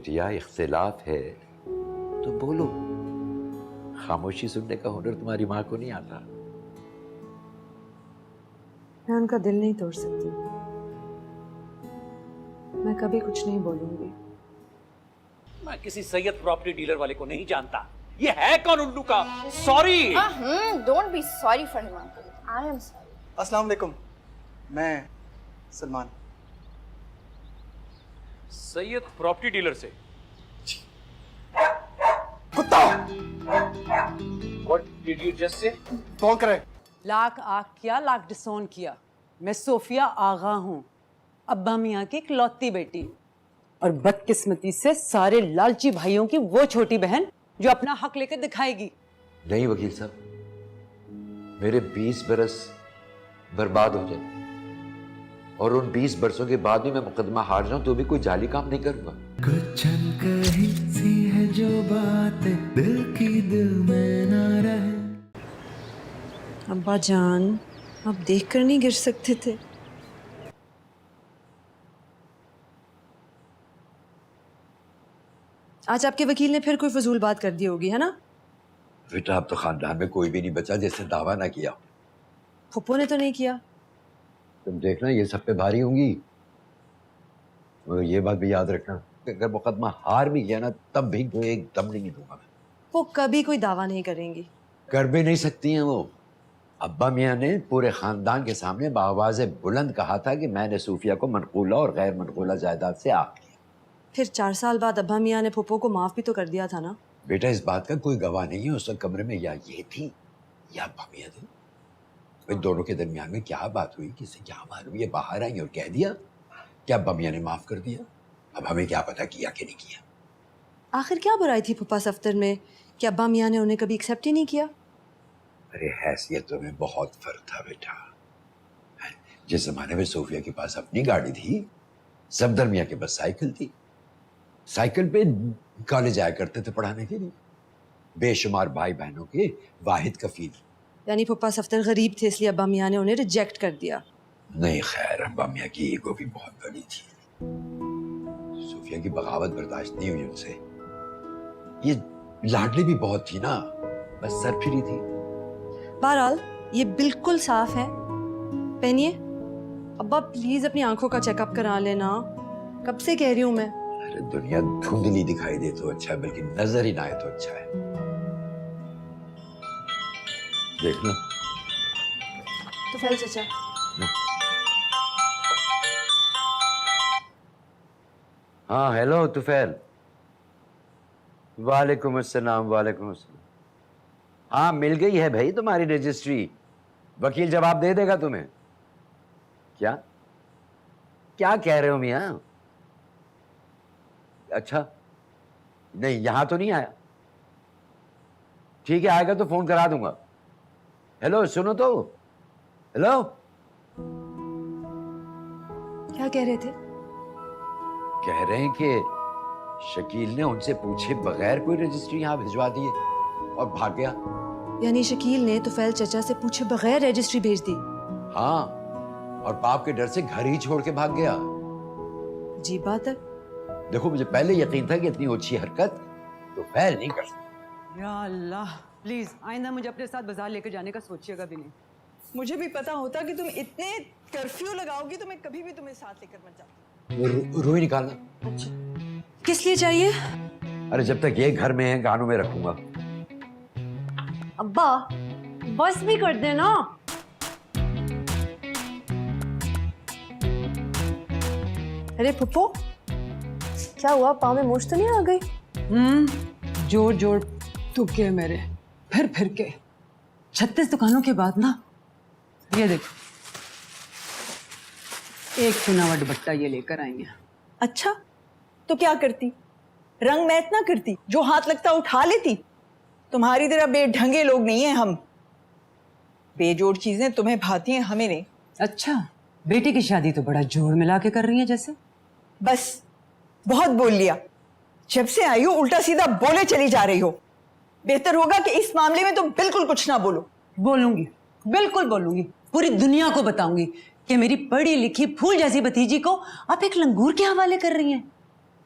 बिटिया इख्तिलाफ है तो बोलो, खामोशी सुनने का हुनर तुम्हारी माँ को नहीं आता। मैं उनका दिल नहीं तोड़ सकती, मैं कभी कुछ नहीं बोलूंगी। मैं किसी सैयद प्रॉपर्टी डीलर वाले को नहीं जानता। ये है कौन उल्लू का? Sorry. Don't be sorry for him uncle, I am sorry. अस्सलाम वालेकुम, मैं सलमान। सैयद प्रॉपर्टी डीलर से? कुत्ता! What did you just say? कौन करे? लाख आख किया, लाख डिसोन किया। मैं सोफिया आगा हूँ, अब्बा मियाँ की इकलौती बेटी, और बदकिस्मती से सारे लालची भाइयों की वो छोटी बहन जो अपना हक लेकर दिखाएगी। नहीं वकील साहब, मेरे 20 बरस बर्बाद हो जाए और उन 20 बरसों के बाद भी मैं मुकदमा हार जाऊं तो भी कोई जाली काम नहीं करूंगा। कुछ कही सी है जो बात दिल की दिल में ना रहे। अब्बा जान, आप देखकर नहीं गिर सकते थे? आज आपके वकील ने फिर कोई फजूल बात कर दी होगी, है ना? बेटा अब तो खानदान में कोई भी नहीं बचा जिसने दावा ना किया। फुप्पो ने तो नहीं किया? तुम देखना ये सब पे भारी होंगी, और ये बात भी याद रखना कि अगर मुकदमा हार भी गया ना तब भी कोई एक दम नहीं दूंगा मैं। वो कभी कोई दावा नहीं करेंगी। कर भी नहीं सकती हैं वो। अब्बा मियाँ ने पूरे खानदान के सामने बावाज़े बुलंद कहा था कि मैंने सूफिया को मनकूला और गैर मनकूला जायदाद से आग किया। फिर 4 साल बाद अब्बा मियाँ ने फुप्पो को माफ भी तो कर दिया था ना? बेटा इस बात का कोई गवाह नहीं है। उस वक्त कमरे में या ये थी या अब्बा मियाँ थे। इन दोनों के दरमियान में क्या बात हुई, किसे क्या मालूम। ये बाहर आई और कह दिया कि अब्बा मियाँ ने माफ कर दिया। अब हमें क्या पता किया कि नहीं किया। आखिर क्या बुराई थी फुप्पा सफ्तर में कि अब्बा मियाँ ने उन्हें कभी एक्सेप्ट ही नहीं किया? अरे हैसियतों में बहुत फर्क था बेटा। जिस जमाने में सोफिया के पास अपनी गाड़ी थी, सफदर मियाँ के पास साइकिल थी। साइकिल पे कॉलेज आया करते थे पढ़ाने के लिए। बेशुमार भाई बहनों के वाहिद कफील। यानी फुप्पा सफ्तर गरीब थे इसलिए अब्बा मियाँ ने उन्हें रिजेक्ट कर दिया? नहीं खैर, अब्बा मियाँ की ईगो भी बहुत बड़ी थी। सोफिया की बगावत बर्दाश्त नहीं हुई उनसे। ये लाडली भी बहुत थी ना, बस सरफिरी थी। बहरहाल ये बिल्कुल साफ है। पहनिए। अब्बा प्लीज अपनी आंखों का चेकअप करा लेना, कब से कह रही हूँ मैं। अरे दुनिया धुंधली दिखाई दे तो अच्छा है, बल्कि नजर ही ना आए तो अच्छा है। देखना तो फैल चाचा। हाँ हेलो तुफैल। वालेकुम अस्सलाम। वालेकुम अस्सलाम। हाँ मिल गई है भाई तुम्हारी रजिस्ट्री, वकील जवाब दे देगा तुम्हें। क्या क्या कह रहे हो मियाँ? अच्छा नहीं, यहां तो नहीं आया। ठीक है आएगा तो फोन करा दूंगा। हेलो सुनो तो। हेलो क्या कह रहे थे? कह रहे हैं कि शकील ने उनसे पूछे बगैर कोई रजिस्ट्री यहां भिजवा दी है और भाग गया। यानी शकील ने तुफैल चचा से पूछे बगैर रजिस्ट्री भेज दी? हाँ, और बाप के डर से घर ही छोड़ के भाग गया। अजीब बात है। देखो मुझे पहले यकीन था कि इतनी अच्छी हरकत तो फैल नहीं कर सकती। या अल्लाह, प्लीज आइंदा मुझे अपने साथ बाजार लेकर जाने का सोचिएगा भी नहीं। मुझे भी पता होता कि तुम इतने कर्फ्यू लगाओगी तो मैं कभी भी तुम्हें साथ लेकर मत जाती। रूही निकालना। अच्छा किस लिए चाहिए? अरे जब तक ये घर में है कानों में रखूंगा। अब्बा बस भी कर देना। अरे फुप्पो क्या हुआ, पाँव में मोच तो नहीं आ गई? जोर जोर तुक्के मेरे फिर फिर के 36 दुकानों के बाद ना, ये देखो एक चुना हुआ दुपट्टा ये लेकर आई हैं। अच्छा तो क्या करती, रंग मैच ना करती, जो हाथ लगता उठा लेती। तुम्हारी तरह बेढंगे लोग नहीं हैं हम। बेजोड़ चीजें तुम्हें भाती हैं, हमें नहीं। अच्छा बेटी की शादी तो बड़ा जोर मिला के कर रही है जैसे। बस बहुत बोल लिया, जब से आई हो उल्टा सीधा बोले चली जा रही हो। बेहतर होगा कि इस मामले में तुम बिल्कुल कुछ ना बोलो। बोलूंगी, बिल्कुल बोलूंगी, पूरी दुनिया को बताऊंगी कि मेरी पढ़ी लिखी फूल जैसी भतीजी को आप एक लंगूर के हवाले कर रही हैं।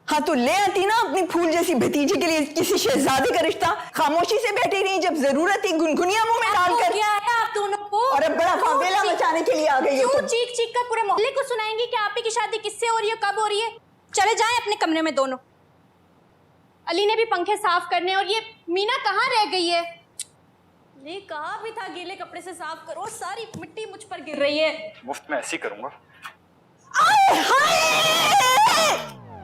हाँ तो ले आती ना अपनी फूल जैसी भतीजे के लिए किसी शहजादे का रिश्ता। खामोशी से बैठी रही जब जरूरत थी गुनगुनिया मुंह में डालकर। क्या है आप दोनों को? और अब बड़ा फावेला मचाने के लिए आ गई हो क्यों तुम। चीख चीख कर पूरे मोहल्ले को सुनाएंगी कि आप ही की शादी किससे हो रही है, कब हो रही है? चले जाएं अपने कमरे में दोनों। अली ने भी पंखे साफ करने, और ये मीना कहाँ रह गई है? ये कहा भी था गीले कपड़े से साफ करो, सारी मिट्टी मुझ पर गिर रही है। मुफ्त में ऐसे ही करूंगा।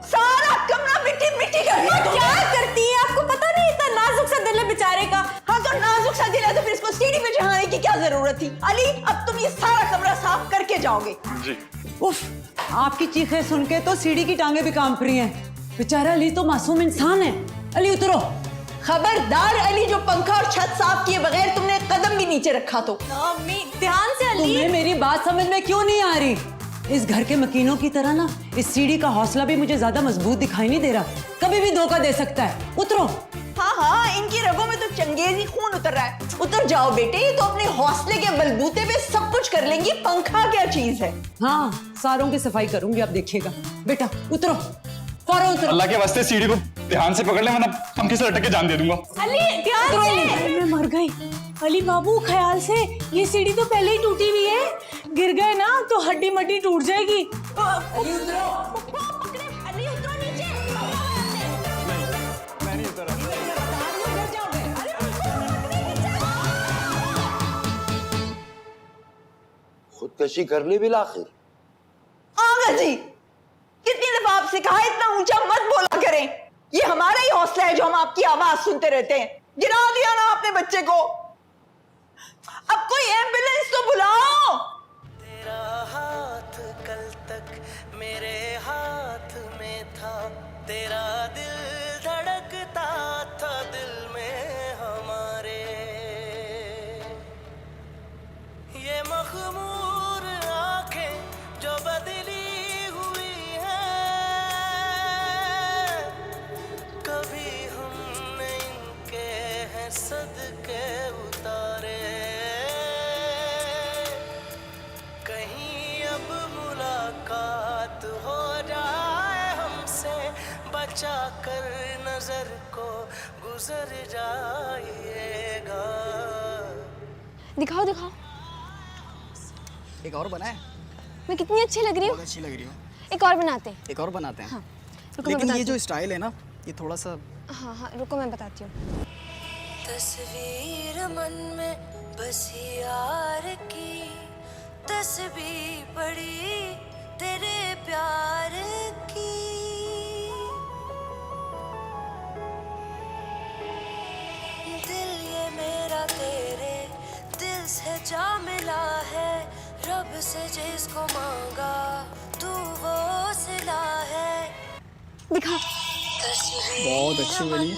सारा कमरा मिट्टी मिट्टी कर दिया तुमने। क्या करती है? आपको पता नहीं इतना नाजुक सा दिल है बेचारे का। हाँ तो नाजुक सा दिल है तो फिर इसको सीढ़ी पे चढ़ाने की क्या जरूरत थी? अली अब तुम ये सारा कमरा साफ करके जाओगे। जी। उफ, आपकी चीखें सुन के तो सीढ़ी की टांगे भी कांप रही हैं। बेचारा अली तो मासूम इंसान है। अली उतरो। खबरदार अली, जो पंखा और छत साफ किए बगैर तुमने कदम भी नीचे रखा तो। ध्यान से अली। तुम्हें मेरी बात समझ में क्यों नहीं आ रही? इस घर के मकीनों की तरह ना इस सीढ़ी का हौसला भी मुझे ज्यादा मजबूत दिखाई नहीं दे रहा, कभी भी धोखा दे सकता है। उतरो। हाँ हाँ, इनकी रगों में तो चंगेजी खून उतर रहा है। उतर जाओ बेटे, ये तो अपने हौसले के बलबूते पे सब कुछ कर लेंगी। पंखा क्या चीज है? हाँ, सारों की सफाई करूंगी, आप देखिएगा। बेटा उतरो, फौरन उतरो। अल्लाह के वास्ते सीढ़ी को ध्यान से पकड़ ले, वरना पंखे से लटक के जान दे दूंगा। अली ध्यान से। मैं मर गई। अली बाबू ख्याल से, ये सीढ़ी तो पहले ही टूटी हुई है, गिर गए ना तो हड्डी मड्डी टूट जाएगी। अली उतरो। अली उतरो नीचे। मैं नहीं उतर रहा। खुदकशी कर ली बिल आखिर। आगा जी, कितनी दफा आपसे कहा इतना ऊंचा मत बोला करें। ये हमारा ही हौसला है जो हम आपकी आवाज सुनते रहते हैं। गिरा दिया ना आपने बच्चे को। अब कोई एम्बुलेंस तो बुलाओ। तेरा हाथ कल तक मेरे हाथ में था, तेरा दिल धड़कता था दिल में हमारे। ये मखमूर आंखें जो बदली हुई हैं, कभी हमने इनके हैं सदके उतारे। कहीं अब मुलाकात हो जाए हमसे, बचा कर नजर को गुजर जाइएगा। दिखाओ दिखाओ। एक और बनाए। मैं कितनी अच्छी लग रही हूँ। बहुत अच्छी लग रही हो। एक और बनाते हैं। एक और बनाते हैं। हाँ, रुको मैं लेकिन ये बताती जो स्टाइल है ना, ये थोड़ा सा। हाँ हाँ रुको मैं बताती हूँ। तस्वीर मन में बसी यार की, तस्वीर पड़ी तेरे प्यार की। दिल ये मेरा तेरे दिल से जा मिला है, रब से जिसको मांगा तू वो सिला है। दिखा। बहुत अच्छी बनी है।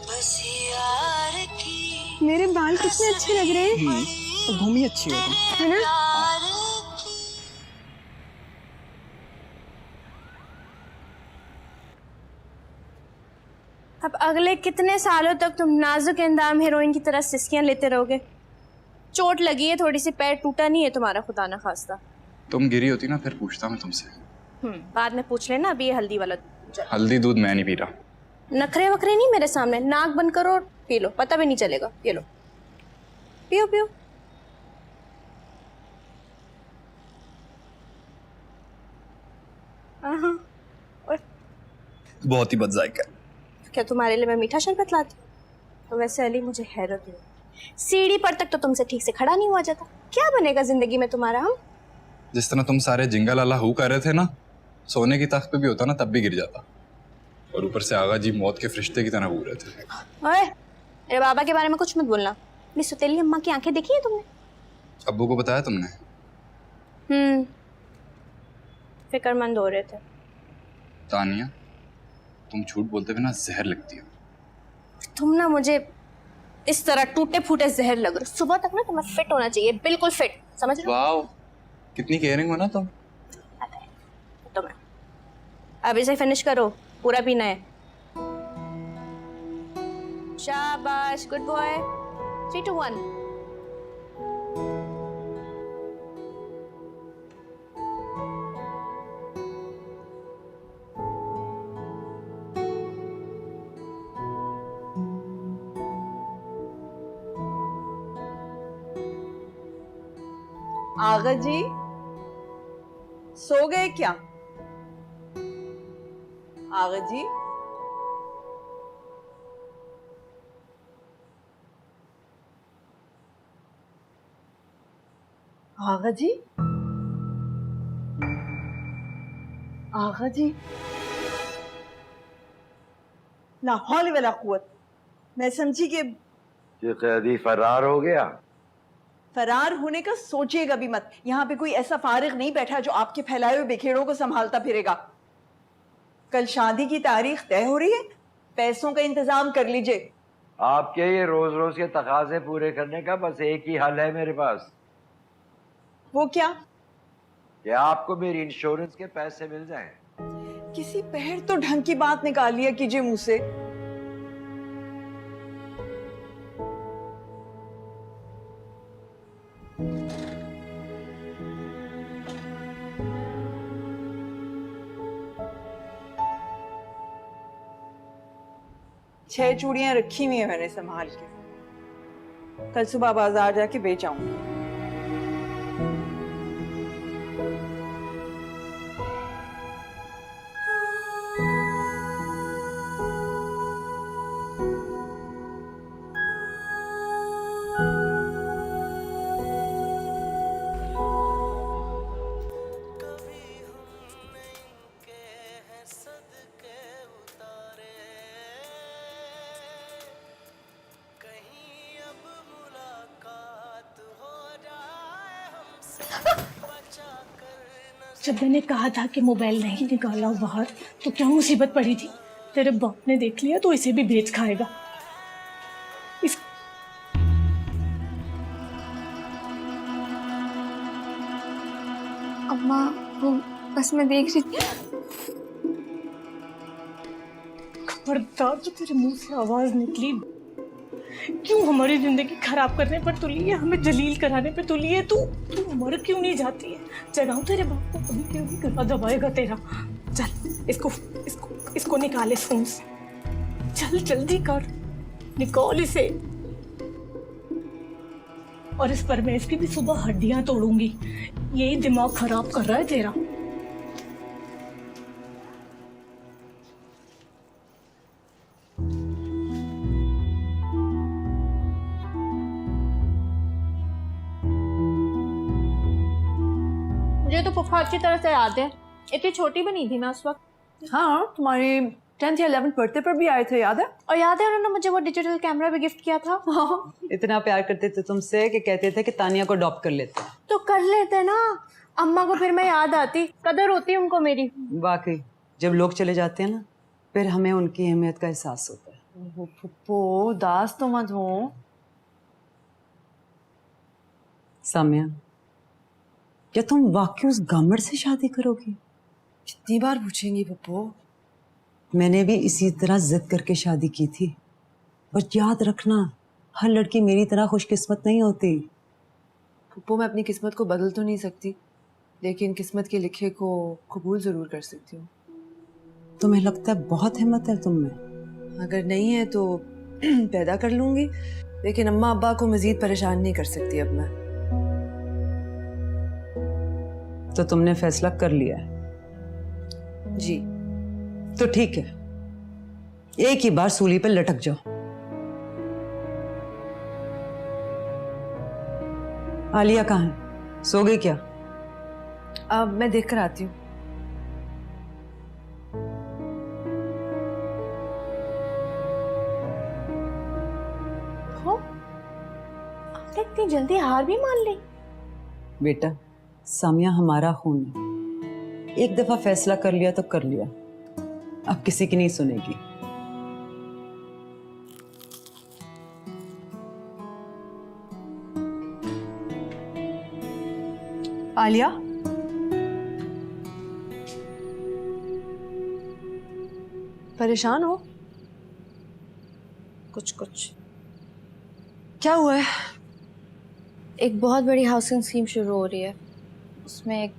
बसी यार की, मेरे बाल कितने अच्छे लग रहे हैं। तो घूमी अच्छी हो तुम। है ना? अब अगले कितने सालों तक तुम नाजुक इंदाम हीरोइन की तरह सिस्कियां लेते रहोगे? चोट लगी है थोड़ी सी, पैर टूटा नहीं है तुम्हारा, खुदा ना खास्ता। तुम गिरी होती ना, फिर पूछता मैं तुमसे। बाद में पूछ लेना। अभी ये हल्दी वाला हल्दी दूध मैं नहीं पी रहा। नखरे वखरे नहीं मेरे सामने। नाक बंद करो और पी लो, पता भी नहीं चलेगा। ये लो, पियो पियो। बहुत ही बदजायका है। क्या तुम्हारे लिए मैं मीठा शरबत लाती? तो वैसे अली मुझे हैरत हुई, सीढ़ी पर तक तो तुमसे ठीक से खड़ा नहीं हुआ जाता। क्या बनेगा जिंदगी में तुम्हारा? हम जिस तरह तुम सारे जिंगा लाला हु कर रहे थे ना, सोने की तख्त पे भी होता ना तब भी गिर जाता। और ऊपर से आगा जी मौत के फरिश्ते की तरह घूर रहे थे। ओए, मेरे बाबा के बारे में कुछ मत बोलना। अपनी सुतेली अम्मा की आंखें देखी है तुमने? अब्बू को बताया तुमने? फिक्रमंद हो रहे थे। तानिया, तुम झूठ बोलते हुए ना जहर लगती हो। तुम ना मुझे इस तरह टूटे फूटे जहर लग रहे हो। सुबह तक ना तुम्हें फिट होना चाहिए, बिल्कुल फिट, समझ रहे हो? वाओ, कितनी केयरिंग हो ना तुम। तुम्हें अब इसे फिनिश करो, पूरा पीना है। शाबाश, गुड बॉय। 3, 2, 1। आगा जी सो गए क्या? आगा जी आगा जी आगा जी ला हौल वला कुव्वत। मैं समझी कि कैदी फरार हो गया। फरार होने का सोचिएगा भी मत। यहाँ पे कोई ऐसा फारिग नहीं बैठा जो आपके फैलाए हुए बिखेड़ों को संभालता फिरेगा। कल शादी की तारीख तय हो रही है, पैसों का इंतजाम कर लीजिए। आपके ये रोज रोज के तकाजे पूरे करने का बस एक ही हल है मेरे पास, वो क्या? कि आपको मेरी इंश्योरेंस के पैसे मिल जाएं। किसी पहर तो ढंग की बात निकाल लिया कीजिए मुंह से। छह चूड़ियां रखी हुई है मैंने संभाल के, कल सुबह बाजार जाके बेच आऊंगी। जब मैंने कहा था कि मोबाइल नहीं निकाला बाहर तो क्या मुसीबत पड़ी थी। तेरे बाप ने देख लिया तो इसे भी बेच खाएगा। इस अम्मा वो बस मैं देख रही थी। खबरदार जो तेरे मुंह से आवाज निकली, क्यों हमारी जिंदगी खराब करने पर तुली है, हमें जलील कराने पर तुली है। तू मर क्यों नहीं जाती है? जगाऊं तेरे बाप को, कभी क्यों नहीं गला दबाएगा तेरा। चल इसको निकाल इस फोन से, चल जल्दी कर, निकाल इसे। और इस परमेश की भी सुबह हड्डियां तोड़ूंगी। यही दिमाग खराब कर रहा है तेरा। मुझे तो पुफा अच्छी तरह से याद है, इतनी छोटी भी नहीं थी मैं उस वक्त। हाँ, तुम्हारी 10th या 11th बर्थडे पर भी आए थे, याद है? और याद है उन्होंने मुझे वो डिजिटल कैमरा भी गिफ्ट किया था। हाँ। इतना प्यार करते थे तुमसे कि कहते थे कि तानिया को अडॉप्ट कर लेते। तो कर लेते ना, अम्मा को फिर मैं याद आती, कदर होती उनको मेरी। वाकई जब लोग चले जाते हैं ना, फिर हमें उनकी अहमियत का एहसास होता है। पुप्पो दास तो मत हो। सामिया, क्या तुम वाकई उस गामड़ से शादी करोगी? कितनी बार पूछेंगी पुप्पो? मैंने भी इसी तरह जिद करके शादी की थी, पर याद रखना हर लड़की मेरी तरह खुशकिस्मत नहीं होती। पुप्पो, मैं अपनी किस्मत को बदल तो नहीं सकती, लेकिन किस्मत के लिखे को कबूल जरूर कर सकती हूँ। तुम्हें लगता है बहुत हिम्मत है तुम में? अगर नहीं है तो पैदा कर लूंगी, लेकिन अम्मा अब्बा को मजीद परेशान नहीं कर सकती अब मैं। तो तुमने फैसला कर लिया है? जी। तो ठीक है, एक ही बार सूली पर लटक जाओ। आलिया कहाँ है? सो गई क्या? अब मैं देख कर आती हूँ। आपने इतनी जल्दी हार भी मान ली? बेटा, सामिया हमारा खून है। एक दफा फैसला कर लिया तो कर लिया, अब किसी की नहीं सुनेगी। आलिया, परेशान हो? कुछ क्या हुआ है? एक बहुत बड़ी हाउसिंग स्कीम शुरू हो रही है, उसमें एक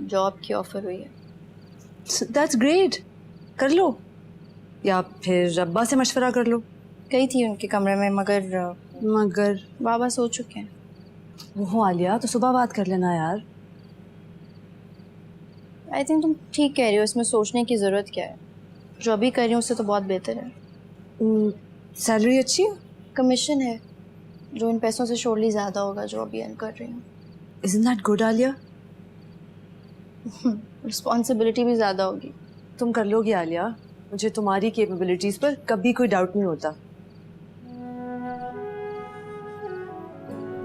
जॉब की ऑफर हुई है। दैट्स ग्रेट, कर लो, या फिर अब्बा से मशवरा कर लो। गई थी उनके कमरे में, मगर मगर बाबा सो चुके हैं। वो हो आलिया, तो सुबह बात कर लेना यार। आई थिंक तुम ठीक कह रही हो, इसमें सोचने की ज़रूरत क्या है। जो अभी कर रही हूँ उससे तो बहुत बेहतर है। सैलरी अच्छी है? कमीशन है जो इन पैसों से शोरली ज़्यादा होगा जो अभी अर्न कर रही हूँ। Isn't that good, Alia? Responsibility भी ज़्यादा होगी। तुम कर लोगी आलिया, मुझे तुम्हारी कैपेबिलिटीज पर कभी कोई डाउट नहीं होता।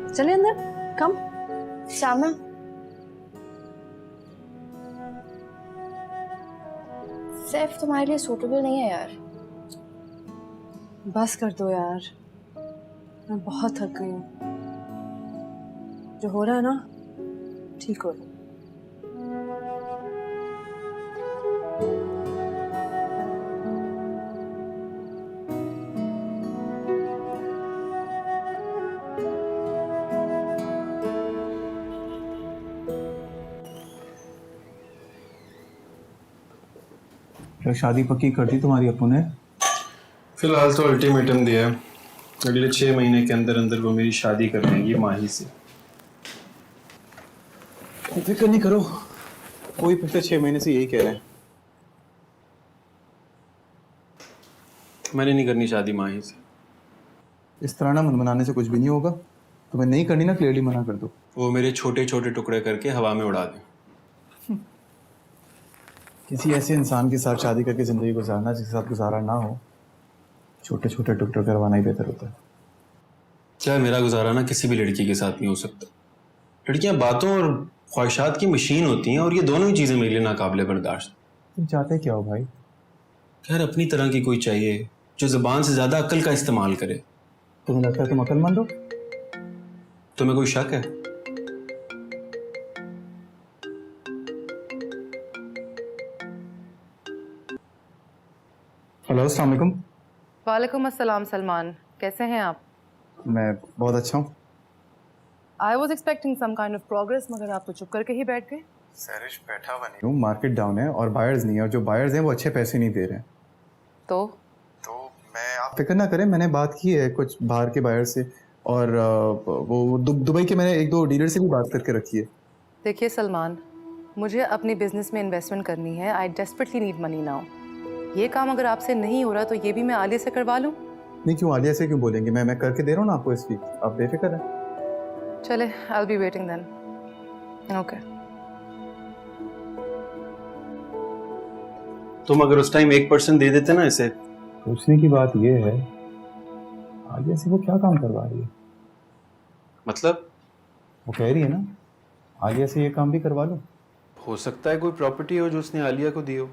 चले अंदर, कम। सामा, सैफ तुम्हारे लिए सूटेबल नहीं है यार। बस कर दो यार, मैं बहुत थक गई हूँ। जो हो रहा है ना, ठीक हो रहा है। क्या शादी पक्की कर दी तुम्हारी अपू ने? फिलहाल तो अल्टीमेटम दिया है, अगले 6 महीने के अंदर अंदर वो मेरी शादी कर लेंगी माही से। फिक्र नहीं करो, कोई पिछले 6 महीने से यही कह रहे हैं। मैंने नहीं करनी शादी माही से। इस तरह ना मन बनाने से कुछ भी नहीं होगा। तुम्हें नहीं करनी ना, क्लियरली मना कर दो। वो मेरे छोटे छोटे टुकड़े करके हवा में उड़ा दें। किसी ऐसे इंसान के साथ शादी करके जिंदगी गुजारना जिसके साथ गुजारा ना हो, छोटे छोटे टुकड़े करवाना ही बेहतर होता है। क्या मेरा गुजारा ना किसी भी लड़की के साथ नहीं हो सकता। लड़कियां बातों और ख्वाहिशात की मशीन होती हैं और ये दोनों ही चीजें मेरे लिए नाकाबिले बर्दाश्त। तुम चाहते क्या हो भाई? खैर अपनी तरह की कोई चाहिए जो जुबान से ज्यादा अक्ल का इस्तेमाल करे। तुम्हें लगता है तुम अक्लमंद हो? तुम्हें कोई शक है? हेलो, अस्सलाम वालेकुम। वालेकुम अस्सलाम सलमान, कैसे हैं आप? मैं बहुत अच्छा हूँ। I was expecting some kind of progress, मगर आप तो चुप करके ही बैठ गए। सैरिश बैठा हुआ नहीं हूँ, मार्केट डाउन है और बायर्स नहीं है, और जो बायर्स हैं वो अच्छे पैसे नहीं दे रहे हैं। तो मैं, आप फिक्र ना करें, मैंने बात की है कुछ बाहर के बायर से, और वो दुबई के मैंने 1-2 डीलर से भी बात करके रखी है। देखिए सलमान, मुझे अपनी बिजनेस में इन्वेस्टमेंट करनी है। आई डेस्परेटली नीड मनी नाउ। ये काम अगर आपसे नहीं हो रहा तो ये भी मैं आलिया से करवा लूँ? नहीं, क्यों आलिया से क्यों बोलेंगे? मैं करके दे रहा हूँ ना आपको इस वीक, आप बेफिक्र हैं। चले, I will be waiting then. Okay. तुम अगर उस टाइम 1% दे देते ना इसे। पूछने की बात ये है, आलिया से वो क्या काम करवा रही है? मतलब? वो कह रही है ना, आलिया से ये काम भी करवा लो। हो सकता है कोई प्रॉपर्टी हो जो उसने आलिया को दी हो।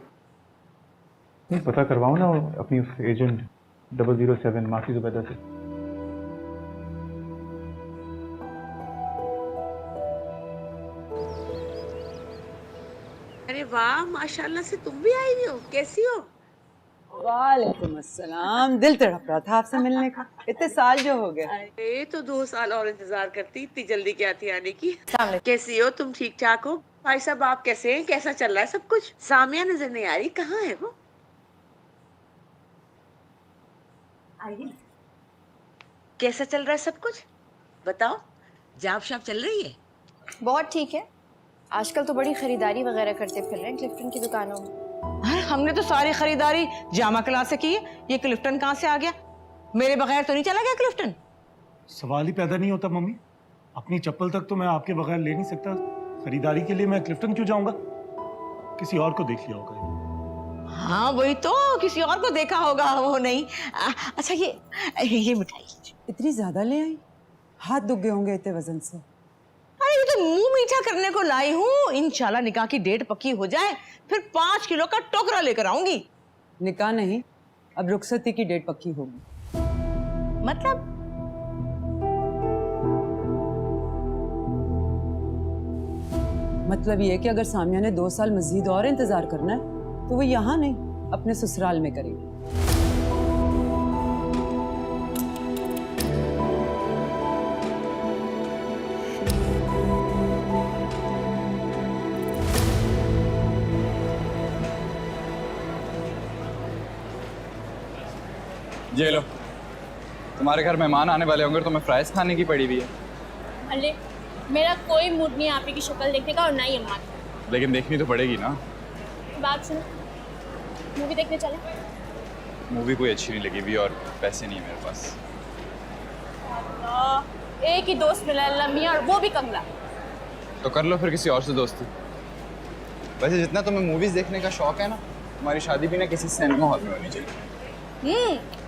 नहीं, पता करवाओ ना अपनी एजेंट 007 माफी जुबैदा से। अरे वाह, माशाल्लाह से तुम भी आई हुई हो। कैसी हो? वालेकुम अस्सलाम। दिल तड़प रहा था आपसे मिलने का, इतने साल जो हो गए। अरे तो 2 साल और इंतजार करती, इतनी जल्दी क्या थी आने की। कैसी हो तुम? ठीक ठाक हो? भाई साहब आप कैसे हैं? कैसा चल रहा है सब कुछ? सामिया नजर नहीं आ रही, कहाँ है वो? कैसा चल रहा है सब कुछ? बताओ, जॉब शॉप चल रही है? बहुत ठीक है। आजकल तो बड़ी खरीदारी वगैरह करते फिर रहे हैं क्लिफ्टन की दुकानों में। हमने तो सारी खरीदारी जामा क्लास से की है, ये क्लिफ्टन कहाँ से आ गया? मेरे बगैर तो नहीं चला गया क्लिफ्टन। सवाल ही पैदा नहीं होता मम्मी, अपनी चप्पल तक तो मैं आपके बगैर ले नहीं सकता। खरीदारी के लिए मैं क्लिफ्टन क्यों जाऊंगा? किसी और को देख लिया होगा। हाँ वही तो, किसी और को देखा होगा, वो नहीं। अच्छा ये मिठाई इतनी ज्यादा ले आई? हाथ दुख गए होंगे इतने वजन से। अरे ये तो मुंह मीठा करने को लाई हूँ। इंशाल्लाह निकाह की डेट पक्की हो जाए फिर 5 किलो का टोकरा लेकर आऊंगी। निकाह नहीं, अब रुखसती की डेट पक्की होगी। मतलब ये कि अगर सामिया ने 2 साल मजीद और इंतजार करना है तो वो यहाँ नहीं, अपने ससुराल में करेगी। ये लो, तुम्हारे घर मेहमान आने वाले होंगे तो मैं फ्राइज खाने की पड़ी हुई है। अरे मेरा कोई मूड नहीं है आप ही की शक्ल देखने का और ना ही अम्मा की। लेकिन देखनी तो पड़ेगी ना। बात सुनो, मूवी देखने चले? मूवी कोई अच्छी नहीं लगी भी और पैसे नहीं है मेरे पास। एक ही दोस्त मिला अल्लाह मियां और वो भी कंगला। तो कर लो फिर किसी और से दोस्ती। वैसे जितना तुम्हें मूवीज देखने का शौक है ना, हमारी शादी भी ना किसी सिनेमा हॉल में होनी चाहिए।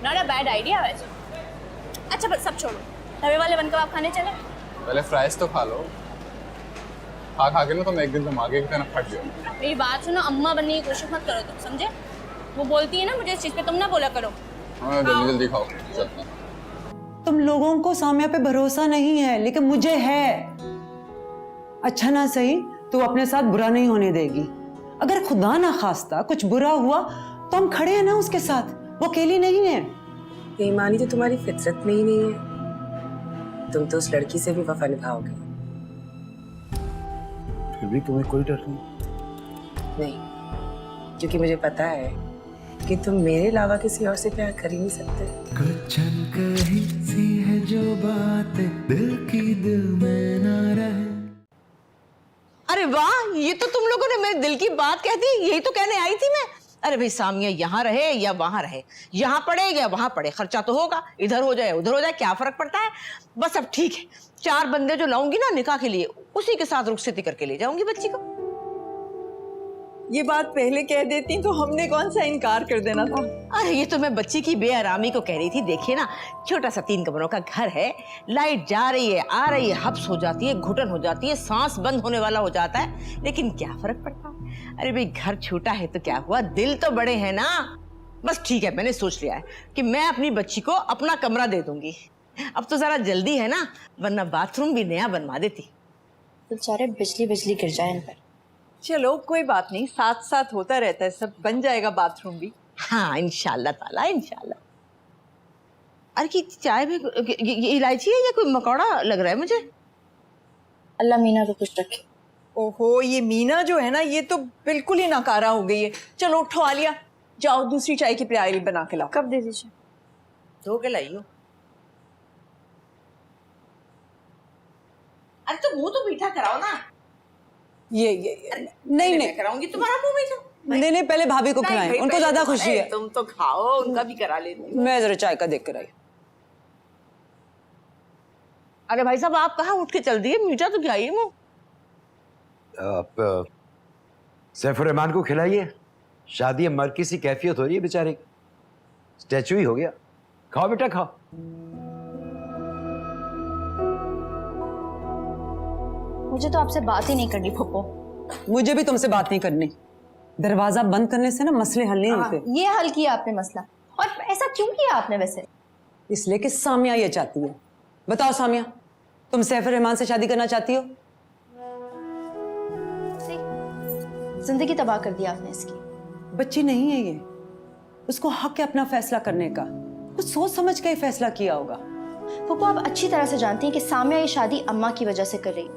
नॉट अ बैड आइडिया वैसे। अच्छा बस सब छोड़ो, तवे वाले बन कबाब खाने चले? पहले फ्राइज तो खा लो। खा खा के ना तुम एक दिन तुम आगे की तरह फट जाओ। मेरी बात सुनो, अम्मा बनने की कोशिश मत करो तुम, समझे? वो बोलती है ना मुझे इस चीज पे तुम ना बोला करो। हाँ जल्दी जल्दी खाओ चलते हैं। तुम लोगों को सामिया पे भरोसा नहीं है, लेकिन मुझे है। अच्छा ना सही तू अपने साथ बुरा नहीं होने देगी। अगर खुदा ना खास्ता कुछ बुरा हुआ तो हम खड़े हैं ना उसके साथ, वो अकेली नहीं है। बेईमानी तो तुम्हारी फितरत में ही नहीं है, तुम तो उस लड़की से भी वफा निभाओगे। फिर भी तुम्हें कोई डर नहीं? नहीं, क्योंकि मुझे पता है कि तुम मेरे अलावा किसी और से प्यार कर ही नहीं सकते। कुछ कहीं सी है जो बात दिल की दिल में ना रहे। अरे वाह, ये तो तुम लोगों ने मेरे दिल की बात कह दी। यही तो कहने आई थी मैं। अरे भाई सामिया यहाँ रहे या वहां रहे, यहाँ पड़े या वहां पड़े, खर्चा तो होगा, इधर हो जाए उधर हो जाए, क्या फर्क पड़ता है। बस अब ठीक है, 4 बंदे जो लाऊंगी ना निकाह के लिए, उसी के साथ रुखसती करके ले जाऊंगी बच्ची को। ये बात पहले कह देती तो हमने कौन सा इनकार कर देना था। अरे ये तो मैं बच्ची की बेआरामी को कह रही थी। देखिए ना, छोटा सा 3 कमरों का घर है, लाइट जा रही है आ रही है, हब्स हो जाती है, घुटन हो जाती है, सांस बंद होने वाला हो जाता है, लेकिन क्या फर्क पड़ता है। अरे भाई घर छोटा है तो क्या हुआ, दिल तो बड़े हैं ना। बस ठीक है, मैंने सोच लिया है कि मैं अपनी बच्ची को अपना कमरा दे दूंगी। अब तो जरा जल्दी है ना, वरना बाथरूम भी नया बनवा देती। बेचारे बिजली बिजली गिर जाए इन पर। चलो कोई बात नहीं, साथ साथ होता रहता है, सब बन जाएगा बाथरूम भी। हाँ इंशाल्लाह ताला इंशाल्लाह। अरे की चाय में ये इलायची है या कोई मकौड़ा लग रहा है मुझे। अल्लाह मीना को कुछ रखे। ओहो, ये मीना जो है ना, ये तो बिल्कुल ही नाकारा हो गई है। चलो उठो आलिया, जाओ दूसरी चाय की प्याली बना के लाओ। कब दे दीजिए? धो के लाई हो। अरे तो मुंह तो मीठा कराओ ना। ये नहीं नहीं कराऊंगी तुम्हारा मुंह मीठा। नहीं नहीं, पहले भाभी को खिलाएं, उनको ज्यादा खुशी है। तुम तो खाओ, उनका भी करा लेती। मैं जरा चाय का देख कर आई। अरे भाई साहब आप कहाँ उठ के चल दिए, मीठा तो क्या ही मुंह। आप सैफुर रहमान को खिलाइए, शादी मर की सी कैफियत हो रही है बेचारे की, स्टैचू ही हो गया। खाओ बेटा खाओ। मुझे तो आपसे बात ही नहीं करनी फुप्पो। मुझे भी तुमसे बात नहीं करनी। दरवाजा बंद करने से ना मसले हल नहीं होते। ये हल किया आपने मसला, और ऐसा क्यों किया आपने वैसे? इसलिए कि सामिया ये चाहती है। बताओ सामिया, तुम सैफुर रहमान से शादी करना चाहती हो? जिंदगी तबाह कर दी आपने इसकी। बच्ची नहीं है ये, उसको हक है अपना फैसला करने का। कुछ सोच समझ के ही फैसला किया होगा। फुप्पो आप अच्छी तरह से जानती हैं कि सामिया ये शादी अम्मा की वजह से कर रही,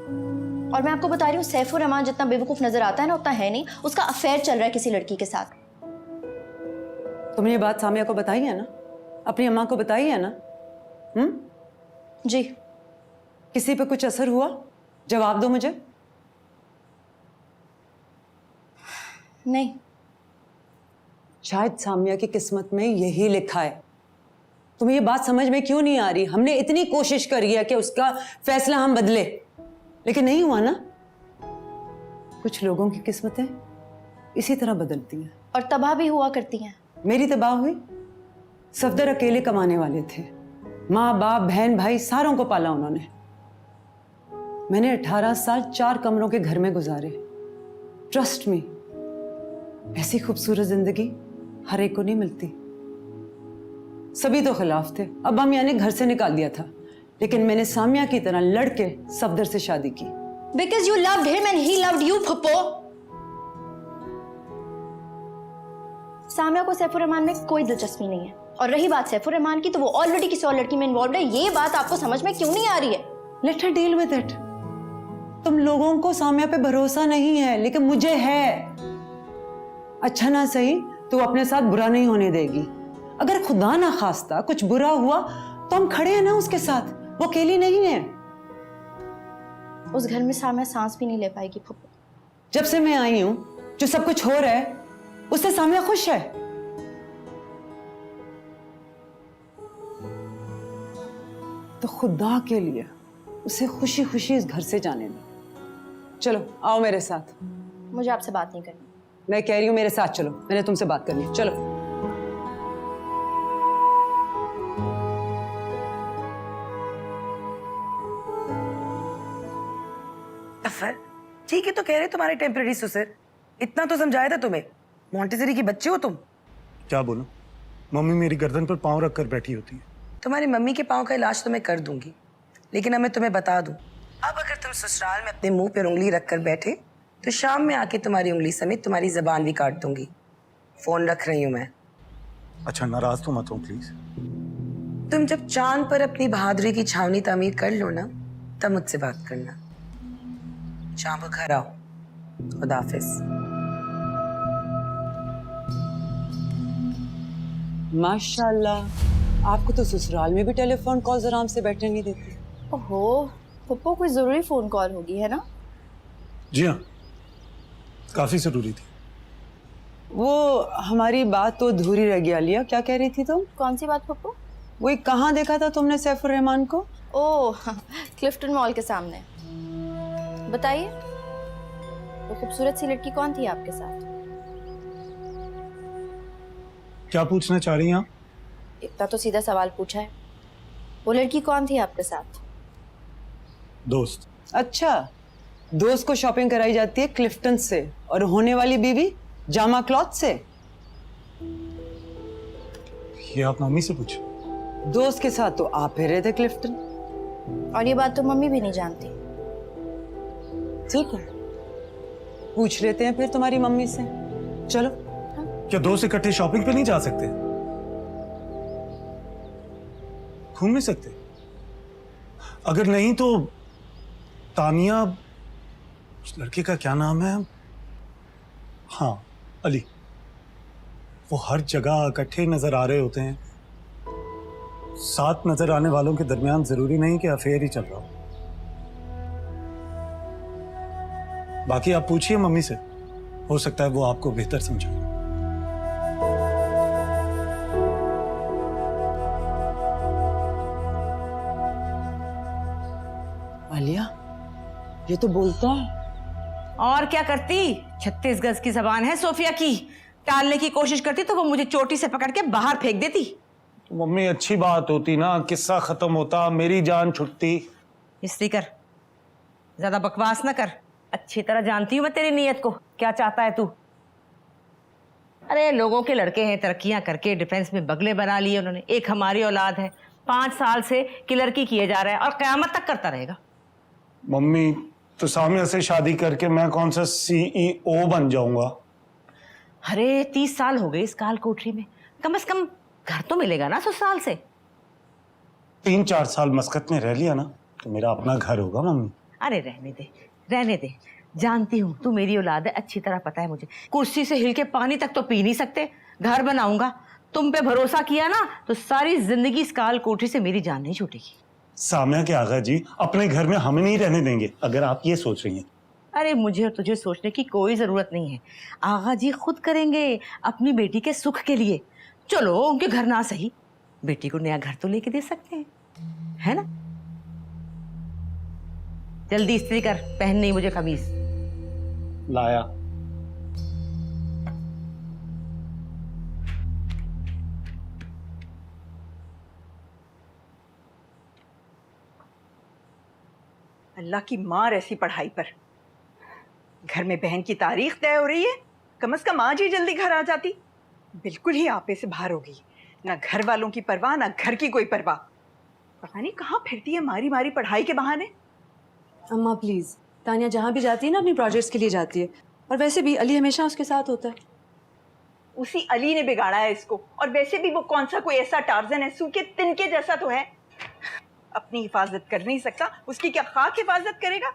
और मैं आपको बता रही हूँ सैफुर रहमान जितना बेवकूफ नजर आता है ना उतना है नहीं। उसका अफेयर चल रहा है किसी लड़की के साथ। तुमने ये बात सामिया को बताई है ना, अपनी अम्मा को बताई है ना? जी। किसी पे कुछ असर हुआ? जवाब दो मुझे। नहीं। शायद सामिया की किस्मत में यही लिखा है। तुम्हें ये बात समझ में क्यों नहीं आ रही? हमने इतनी कोशिश करी है कि उसका फैसला हम बदले, लेकिन नहीं हुआ ना। कुछ लोगों की किस्मतें इसी तरह बदलती हैं और तबाह भी हुआ करती हैं। मेरी तबाह हुई। सफदर अकेले कमाने वाले थे, माँ बाप बहन भाई सारों को पाला उन्होंने। मैंने 18 साल 4 कमरों के घर में गुजारे। ट्रस्ट मी, ऐसी खूबसूरत जिंदगी हर एक को नहीं मिलती। सभी तो खिलाफ थे, अब्बा मियां ने घर से निकाल दिया था, लेकिन मैंने सामिया की तरह लड़के सफदर से शादी की। Because you loved him and he loved you, फुप्पो। Samia को सैफुर रहमान में कोई दिलचस्पी नहीं है, और रही बात सैफुर रहमान की, तो वो ऑलरेडी किसी और लड़की में इन्वॉल्व है। ये बात आपको समझ में क्यों नहीं आ रही है? Let her deal with it. तुम लोगों को सामिया पे भरोसा नहीं है, लेकिन मुझे है। अच्छा ना सही तू अपने साथ बुरा नहीं होने देगी। अगर खुदा ना खास्ता कुछ बुरा हुआ तो हम खड़े हैं ना उसके साथ, वो अकेली नहीं है। उस घर में सामिया सांस भी नहीं ले पाएगी फुप्पो। जब से मैं आई हूं जो सब कुछ हो रहा है उससे सामिया खुश है। तो खुदा के लिए उसे खुशी खुशी इस घर से जाने दो। चलो आओ मेरे साथ। मुझे आपसे बात नहीं करनी। मैं कह रही हूँ मेरे साथ चलो, मैंने तुमसे बात करनी है। चलो। ठीक है तो कह रहे तुम्हारे टेम्परेरी सुसर, इतना तो समझाया था तुम्हें। मोंटेसरी की बच्चे हो तुम। क्या बोलूं? मम्मी मेरी गर्दन पर पाँव रखकर बैठी होती है। तुम्हारी मम्मी के पाँव का इलाज तो मैं कर दूंगी, लेकिन अब मैं तुम्हें बता दूं, अब अगर तुम ससुराल में अपने मुंह पर उंगली रखकर बैठे तो शाम में आके तुम्हारी उंगली समेत तुम्हारी जबान भी काट दूंगी। फोन रख रही हूँ मैं। अच्छा नाराज तो मत हो प्लीज। तुम जब चांद पर अपनी बहादुरी की छावनी तामीर कर लो ना, तब मुझसे बात करना। शाम को घर आओ। खुदा हाफिज। माशाल्लाह, आपको तो ससुराल में भी टेलीफोन कॉल्स आराम से बैठने नहीं देती। ओहो, पप्पो कोई जरूरी फोन कॉल होगी है ना? जी हाँ, काफी जरूरी थी। वो हमारी बात तो अधूरी रह गई। आलिया, क्या कह रही थी तुम? कौन सी बात पप्पो? वही कहाँ देखा था तुमने सैफुर रहमान को? ओह, क्लिफ्टन मॉल के सामने। बताइए, वो खूबसूरत सी लड़की कौन थी आपके साथ? क्या पूछना चाह रही हैं आप? इतना तो सीधा सवाल पूछा है। वो लड़की कौन थी आपके साथ? दोस्त। अच्छा, दोस्त को शॉपिंग कराई जाती है क्लिफ्टन से और होने वाली बीवी जामा क्लॉथ से। ये आप मम्मी से पूछो। दोस्त के साथ तो आप फिर रहे थे क्लिफ्टन। और ये बात तो मम्मी भी नहीं जानती। ठीक है, पूछ लेते हैं फिर तुम्हारी मम्मी से। चलो। क्या दोस्त इकट्ठे शॉपिंग पे नहीं जा सकते? घूम नहीं सकते? अगर नहीं तो तानिया, उस लड़के का क्या नाम है? हाँ, अली। वो हर जगह इकट्ठे नजर आ रहे होते हैं। साथ नजर आने वालों के दरमियान जरूरी नहीं कि अफेयर ही चल रहा हो। बाकी आप पूछिए मम्मी से, हो सकता है वो आपको बेहतर समझे। आलिया, ये तो बोलता है। और क्या करती? 36 गज की जबान है सोफिया की। टालने की कोशिश करती तो वो मुझे चोटी से पकड़ के बाहर फेंक देती। मम्मी अच्छी बात होती ना, किस्सा खत्म होता, मेरी जान छुटती। इसलिए कर, ज्यादा बकवास ना कर। अच्छी तरह जानती हूँ मैं तेरी नीयत को, क्या चाहता है तू। अरे लोगों के लड़के हैं, तरक्कियां करके डिफेंस में बगले बना लिए उन्होंने। एक हमारी औलाद है, 5 साल से क्लर्की किए जा रहा है और कयामत तक करता रहेगा। मम्मी तो सामिया से शादी करके मैं कौन सा CEO बन जाऊंगा? अरे 30 साल हो गए इस काल कोठरी में, कम से कम घर तो मिलेगा ना ससुराल से। 3-4 साल मस्कत में रह लिया ना तो मेरा अपना घर होगा मम्मी। अरे रहने दे, रहने दे। जानती हूँ तू मेरी औलाद है, अच्छी तरह पता है मुझे। कुर्सी से हिल के पानी तक तो पी नहीं सकते। घर बनाऊंगा, तुम पे भरोसा किया ना तो सारी जिंदगी इस काल कोठरी से मेरी जान नहीं छूटेगी। सामिया के आगा जी अपने घर में हमें नहीं रहने देंगे, अगर आप ये सोच रही हैं। अरे मुझे और तुझे सोचने की कोई जरूरत नहीं है। आगा जी खुद करेंगे अपनी बेटी के सुख के लिए। चलो उनके घर ना सही, बेटी को नया घर तो लेके दे सकते हैं, है ना? जल्दी इस्त्री कर, पहननी मुझे कमीज। लाया। अल्लाह की मार ऐसी पढ़ाई पर। घर में बहन की तारीख तय हो रही है, कम से कम आज ही जल्दी घर आ जाती। बिल्कुल ही आपे से बाहर हो गई, ना घर वालों की परवाह ना घर की कोई परवाह। पता नहीं कहाँ फिरती है मारी मारी पढ़ाई के बहाने। अम्मा प्लीज, तानिया जहाँ भी जाती है ना अपनी प्रोजेक्ट्स के लिए जाती है, और वैसे भी अली हमेशा उसके साथ होता है। उसी अली ने बिगाड़ा है इसको, और वैसे भी वो कौन सा कोई ऐसा टार्जन है, सूखे तिनके जैसा तो है। अपनी हिफाजत कर नहीं सकता, उसकी क्या खाक हिफाजत करेगा?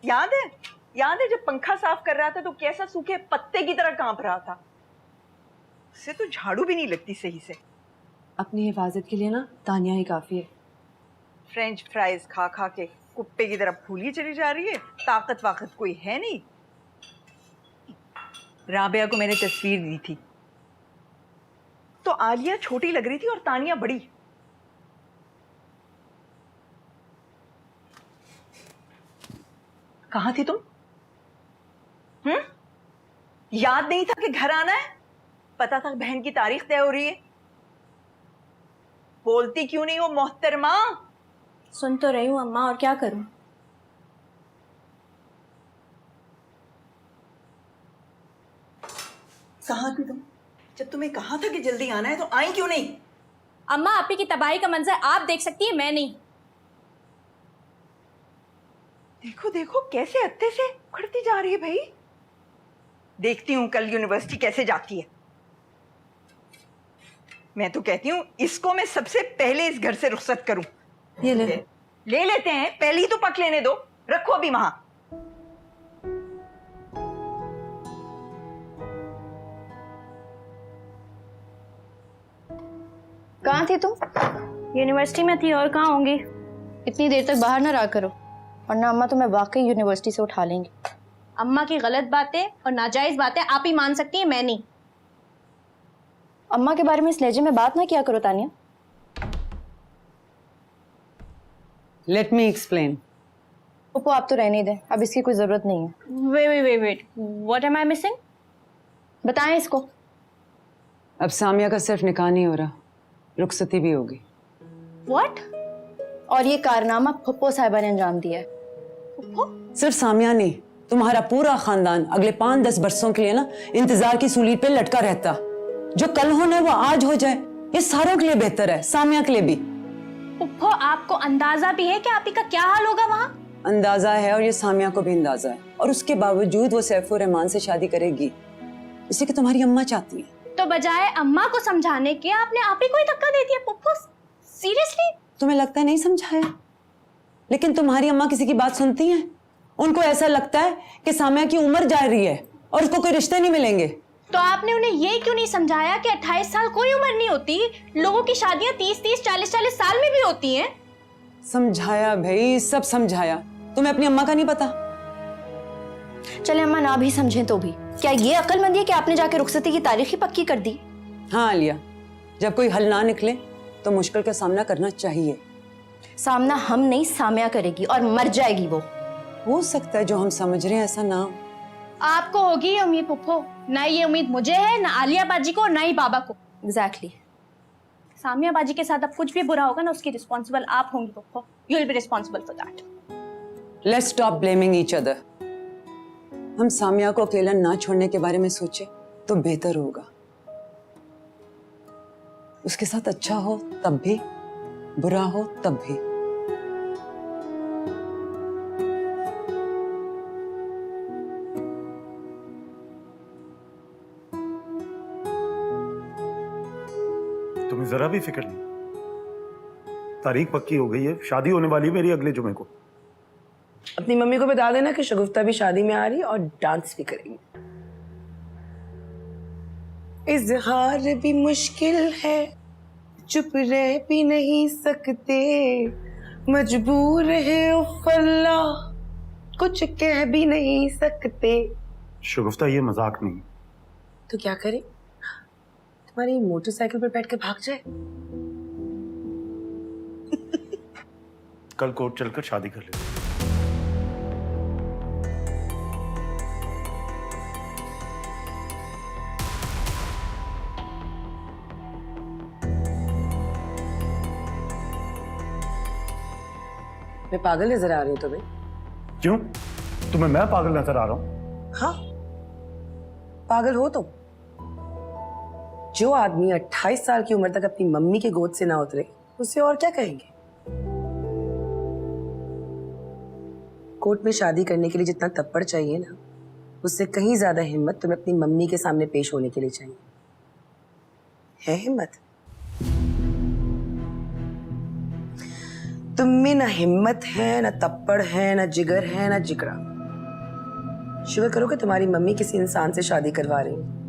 याद है जब पंखा साफ कर रहा था तो कैसा सूखे पत्ते की तरह कांप रहा था। उससे तो झाड़ू भी नहीं लगती सही से। अपनी हिफाजत के लिए ना तानिया ही काफी है। फ्रेंच फ्राइज खा खा के कुत्ते की तरफ फूली चली जा रही है, ताकत वाकत कोई है नहीं। राबिया को मैंने तस्वीर दी थी तो आलिया छोटी लग रही थी और तानिया बड़ी। कहाँ थी तुम? याद नहीं था कि घर आना है? पता था बहन की तारीख तय हो रही है? बोलती क्यों नहीं हो मोहतरमा? सुन तो रही हूँ अम्मा, और क्या करूं? कहाँ थी तुम? जब तुम्हें कहा था कि जल्दी आना है तो आई क्यों नहीं? अम्मा, आपी की तबाही का मंजर आप देख सकती है, मैं नहीं। देखो देखो कैसे हत्थे से उखड़ती जा रही है भाई। देखती हूँ कल यूनिवर्सिटी कैसे जाती है। मैं तो कहती हूँ इसको मैं सबसे पहले इस घर से रुखसत करूं। ये ले लेते हैं, पहले ही तो पक लेने दो। रखो अभी वहां। कहाँ थी तुम? यूनिवर्सिटी में थी, और कहाँ होंगी? इतनी देर तक बाहर ना रहा करो, वरना अम्मा तुम्हें वाकई यूनिवर्सिटी से उठा लेंगे। अम्मा की गलत बातें और नाजायज बातें आप ही मान सकती हैं, मैं नहीं। अम्मा के बारे में इस लहजे में बात ना किया करो Tania. Let me explain. Pappu, आप तो रहने दें, अब इसकी कोई जरूरत नहीं है। Wait, what am I missing? बताएं इसको। अब सामिया का सिर्फ निकाह नहीं हो रहा, रुखसती भी होगी। व्हाट? और ये कारनामा पप्पू साहिबा ने अंजाम दिया है? पप्पू? सिर्फ सामिया नहीं, तुम्हारा पूरा खानदान अगले 5-10 बरसों के लिए ना इंतजार की सूली पे लटका रहता। जो कल होना है वो आज हो जाए, ये सारों के लिए बेहतर है, सामिया के लिए भी। पप्पू, आपको अंदाजा भी है कि आप ही का क्या हाल होगा वहाँ? अंदाजा है, और ये सामिया को भी अंदाजा है, और उसके बावजूद वो सैफुर रहमान से शादी करेगी, इसी की तुम्हारी अम्मा चाहती है। तो बजाय अम्मा को समझाने के आपने आप ही को ही धक्का दे दिया। पप्पू, सीरियसली? तुम्हें लगता है नहीं समझाया, लेकिन तुम्हारी अम्मा किसी की बात सुनती हैं? उनको ऐसा लगता है कि सामिया की उम्र जा रही है और उसको कोई रिश्ते नहीं मिलेंगे। तो आपने उन्हें ये क्यों नहीं समझाया कि 28 साल कोई उम्र नहीं होती, लोगों की शादियां 30-30, 40-40 साल में भी होती हैं? समझाया भाई, सब समझाया। तुम्हें अपनी अम्मा का नहीं पता? चले अम्मा ना भी समझें तो भी, क्या ये अक्लमंदी है कि आपने जाके रुखसती की तारीख ही पक्की कर दी? हाँ आलिया, जब कोई हल ना निकले तो मुश्किल का सामना करना चाहिए। सामना हम नहीं, सामिया करेगी, और मर जाएगी वो। हो सकता है जो हम समझ रहे हैं ऐसा ना हो। आपको होगी ये उम्मीद पुप्पो, ना ये उम्मीद मुझे है, ना आलिया बाजी को, ना ही बाबा को। एग्जैक्टली। सामिया बाजी के साथ अब कुछ भी बुरा होगा ना, उसकी रिस्पॉन्सिबल आप होंगी पुप्पो। You will be responsible for that. Let's stop blaming each other. हम सामिया को अकेला ना छोड़ने के बारे में सोचे तो बेहतर होगा। उसके साथ अच्छा हो तब भी, बुरा हो तब भी। तुम्हें जरा भी फिक्र नहीं। तारीख पक्की हो गई है, शादी होने वाली है मेरी अगले जुमे को। अपनी मम्मी को बता देना कि शगुफ्ता भी शादी में आ रही है और डांस भी करेंगी। इजहार भी मुश्किल है, चुप रह भी नहीं सकते, मजबूर है उफ अल्लाह, कुछ कह भी नहीं सकते। शगुफ्ता ये मजाक नहीं। तो क्या करें? तुम्हारी मोटरसाइकिल पर बैठ के भाग जाए? कल कोर्ट चलकर शादी कर ले। मैं पागल नजर आ रही हूँ तुम्हें? क्यों? तुम्हें मैं पागल नजर आ रहा हूँ? हाँ, पागल हो तुम। जो आदमी 28 साल की उम्र तक अपनी मम्मी के गोद से ना उतरे, उससे और क्या कहेंगे? कोर्ट में शादी करने के लिए जितना तप्पड़ चाहिए ना, उससे कहीं ज्यादा हिम्मत तुम्हें अपनी मम्मी के सामने पेश होने के लिए चाहिए। है हिम्मत? तुम में ना हिम्मत है, ना तप्पड़ है, ना जिगर है, ना जिगरा। शुक्र करो कि तुम्हारी मम्मी किसी इंसान से शादी करवा रही है।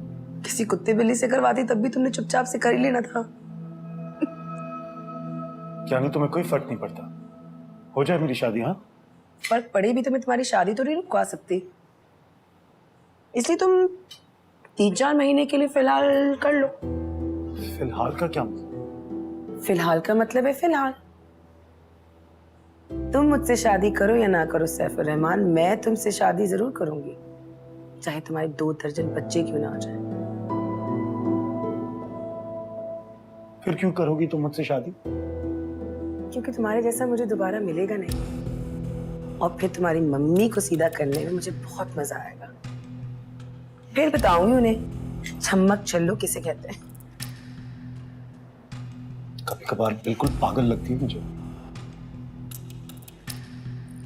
किसी कुत्ते बिल्ली से करवाती तब भी तुमने चुपचाप से कर ही लेना था। क्या नहीं, तुम्हें कोई फर्क नहीं पड़ता? हो जाए मेरी शादी। हाँ, फर्क पड़े भी तो मैं तुम्हारी शादी तो नहीं रुकवा सकती, इसलिए तुम 3-4 महीने के लिए फिलहाल कर लो। फिलहाल का क्या मतलब? फिलहाल का मतलब है फिलहाल। तुम मुझसे शादी करो या ना करो सैफुर रहमान, मैं तुमसे शादी जरूर करूंगी, चाहे तुम्हारे 2 दर्जन बच्चे क्यों ना हो जाए। फिर क्यों करोगी तुम मुझसे शादी? क्योंकि तुम्हारे जैसा मुझे दोबारा मिलेगा नहीं, और फिर तुम्हारी मम्मी को सीधा करने में मुझे बहुत मजा आएगा। फिर बताऊंगी उन्हें छम्मक छल्लो किसे कहते हैं। कभी कभार बिल्कुल पागल लगती है मुझे।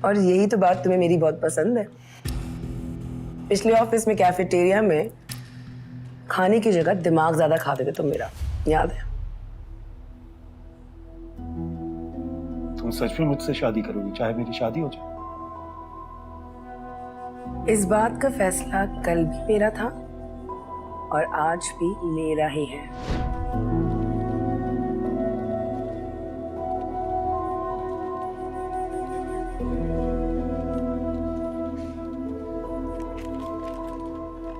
और यही तो बात तुम्हें मेरी बहुत पसंद है। पिछले ऑफिस में कैफेटेरिया में खाने की जगह दिमाग ज्यादा खाते थे तुम मेरा, याद है? तुम सच में मुझसे शादी करोगी चाहे मेरी शादी हो जाए? इस बात का फैसला कल भी मेरा था और आज भी मेरा ही है।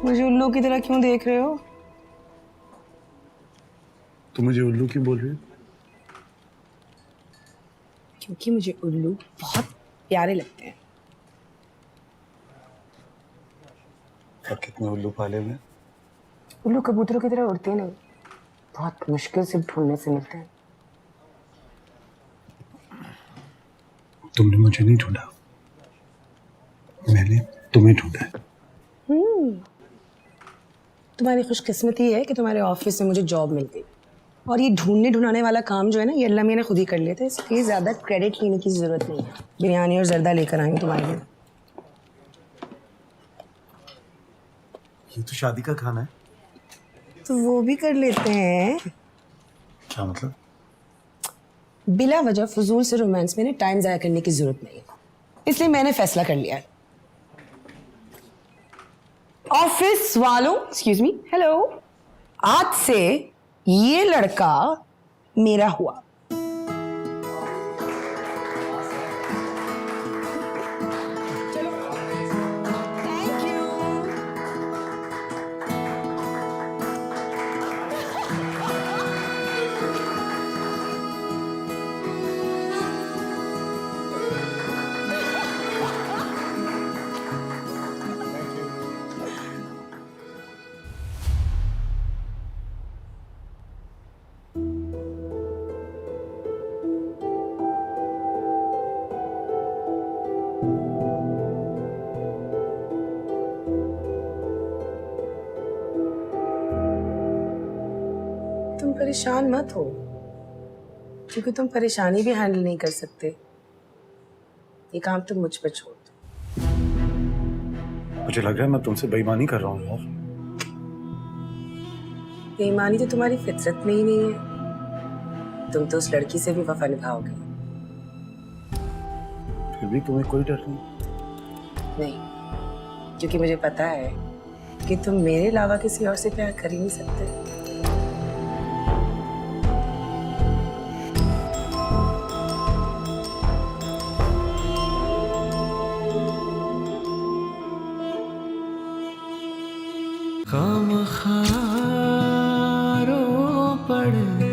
मुझे उल्लू की तरह क्यों देख रहे हो? तुम मुझे उल्लू क्यों बोल रही हो? क्योंकि मुझे उल्लू बहुत प्यारे लगते हैं। और कितने उल्लू पाले हुए? उल्लू कबूतरों की तरह उड़ते नहीं, बहुत मुश्किल से ढूंढने से मिलते हैं। तुमने मुझे नहीं ढूंढा, मैंने तुम्हें ढूंढा है। तुम्हारी खुशकिस्मती है कि तुम्हारे ऑफिस में मुझे जॉब मिल गई, और ये ढूंढने ढूंढाने वाला काम जो है ना, ये अल्लाह मियां ने खुद ही कर लेते हैं, इसलिए ज्यादा क्रेडिट लेने की जरूरत नहीं है। बिरयानी और जर्दा लेकर आई हूँ तुम्हारे लिए। ये तो शादी का खाना है। तो वो भी कर लेते हैं। क्या मतलब? बिला वजह फजूल से रोमांस में ना टाइम जाया करने की जरूरत नहीं है, इसलिए मैंने फैसला कर लिया है। ऑफिस वालों, एक्सक्यूज मी, हेलो, आज से ये लड़का मेरा हुआ। तुम परेशान मत हो, क्योंकि तुम परेशानी भी हैंडल नहीं कर सकते। ये काम तुम मुझ पर छोड़ दो। मुझे लग रहा है मैं तुमसे बेईमानी कर रहा हूँ यार। बेईमानी तो तुम्हारी फितरत में ही नहीं है, तुम तो उस लड़की से भी वफा निभाओगे। फिर भी तुम्हें कोई डर नहीं? नहीं, क्योंकि मुझे पता है कि तुम मेरे अलावा किसी और से प्यार कर ही नहीं सकते। खामखारो पड़